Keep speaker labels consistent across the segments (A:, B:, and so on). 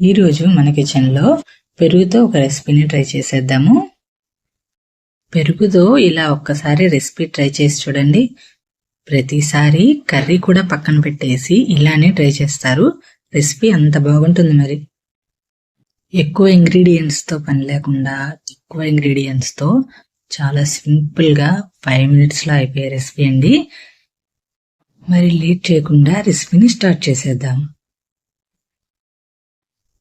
A: ఈరోజు మన కిచెన్లో పెరుగుతో ఒక రెసిపీని ట్రై చేసేద్దాము. పెరుగుతో ఇలా ఒక్కసారి రెసిపీ ట్రై చేసి చూడండి. ప్రతిసారి కర్రీ కూడా పక్కన పెట్టేసి ఇలానే ట్రై చేస్తారు. రెసిపీ అంత బాగుంటుంది. మరి ఎక్కువ ఇంగ్రీడియంట్స్తో పని లేకుండా తక్కువ ఇంగ్రీడియంట్స్తో చాలా సింపుల్గా 5 minutesలో అయిపోయే రెసిపీ అండి. మరి లేట్ చేయకుండా రెసిపీని స్టార్ట్ చేసేద్దాం.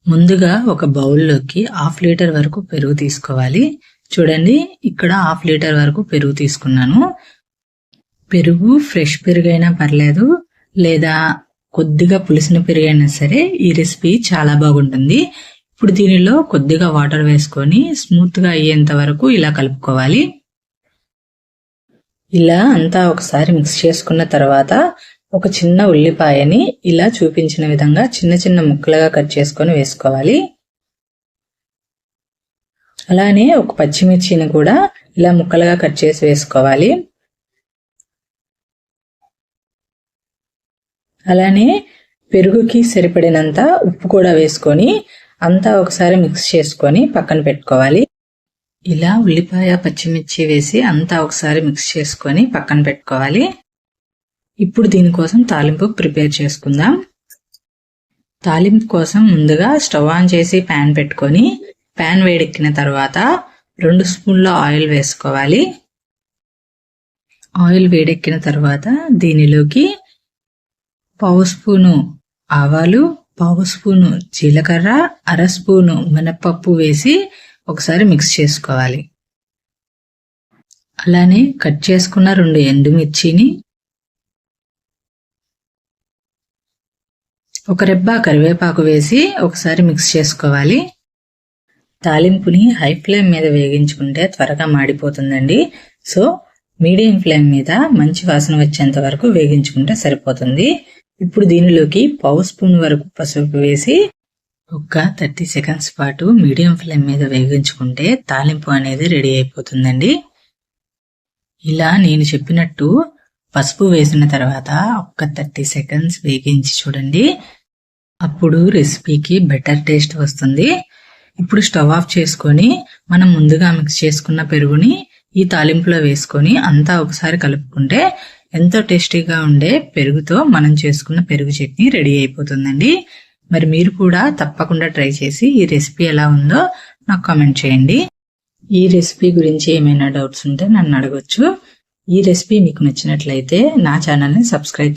A: ముందుగా ఒక బౌల్లోకి 1/2 లీటర్ వరకు పెరుగు తీసుకోవాలి. చూడండి, ఇక్కడ 1/2 లీటర్ వరకు పెరుగు తీసుకున్నాను. పెరుగు ఫ్రెష్ పెరుగైనా పర్లేదు, లేదా కొద్దిగా పులిసిన పెరుగైనా సరే ఈ రెసిపీ చాలా బాగుంటుంది. ఇప్పుడు దీనిలో కొద్దిగా వాటర్ వేసుకొని స్మూత్గా అయ్యేంత వరకు ఇలా కలుపుకోవాలి. ఇలా అంతా ఒకసారి మిక్స్ చేసుకున్న తర్వాత ఒక చిన్న ఉల్లిపాయని ఇలా చూపించిన విధంగా చిన్న చిన్న ముక్కలుగా కట్ చేసుకొని వేసుకోవాలి. అలానే ఒక పచ్చిమిర్చిని కూడా ఇలా ముక్కలుగా కట్ చేసి వేసుకోవాలి. అలానే పెరుగుకి సరిపడినంత ఉప్పు కూడా వేసుకొని అంతా ఒకసారి మిక్స్ చేసుకొని పక్కన పెట్టుకోవాలి. ఇలా ఉల్లిపాయ పచ్చిమిర్చి వేసి అంతా ఒకసారి మిక్స్ చేసుకొని పక్కన పెట్టుకోవాలి. ఇప్పుడు దీనికోసం తాలింపు ప్రిపేర్ చేసుకుందాం. తాలింపు కోసం ముందుగా స్టవ్ ఆన్ చేసి ప్యాన్ పెట్టుకొని ప్యాన్ వేడెక్కిన తర్వాత 2 స్పూన్ల ఆయిల్ వేసుకోవాలి. ఆయిల్ వేడెక్కిన తర్వాత దీనిలోకి 1/2 స్పూను ఆవాలు, 1/2 స్పూను జీలకర్ర, 1/2 స్పూను మినపప్పు వేసి ఒకసారి మిక్స్ చేసుకోవాలి. అలానే కట్ చేసుకున్న 2 ఎండుమిర్చిని, ఒక రెబ్బ కరివేపాకు వేసి ఒకసారి మిక్స్ చేసుకోవాలి. తాలింపుని హై ఫ్లేమ్ మీద వేగించుకుంటే త్వరగా మాడిపోతుందండి. సో మీడియం ఫ్లేమ్ మీద మంచి వాసన వచ్చేంత వరకు వేగించుకుంటే సరిపోతుంది. ఇప్పుడు దీనిలోకి 1/2 స్పూన్ వరకు పసుపు వేసి ఒక 30 seconds పాటు మీడియం ఫ్లేమ్ మీద వేగించుకుంటే తాలింపు అనేది రెడీ అయిపోతుందండి. ఇలా నేను చెప్పినట్టు పసుపు వేసిన తర్వాత ఒక 30 seconds వేగించి చూడండి. అప్పుడు రెసిపీకి బెటర్ టేస్ట్ వస్తుంది. ఇప్పుడు స్టవ్ ఆఫ్ చేసుకొని మనం ముందుగా మిక్స్ చేసుకున్న పెరుగుని ఈ తాలింపులో వేసుకొని అంతా ఒకసారి కలుపుకుంటే ఎంతో టేస్టీగా ఉండే పెరుగుతో మనం చేసుకున్న పెరుగు చట్నీ రెడీ అయిపోతుందండి. మరి మీరు కూడా తప్పకుండా ట్రై చేసి ఈ రెసిపీ ఎలా ఉందో నాకు కామెంట్ చేయండి. ఈ రెసిపీ గురించి ఏమైనా డౌట్స్ ఉంటే నన్ను అడగొచ్చు. ఈ రెసిపీ మీకు నచ్చినట్లయితే నా ఛానల్ని సబ్స్క్రైబ్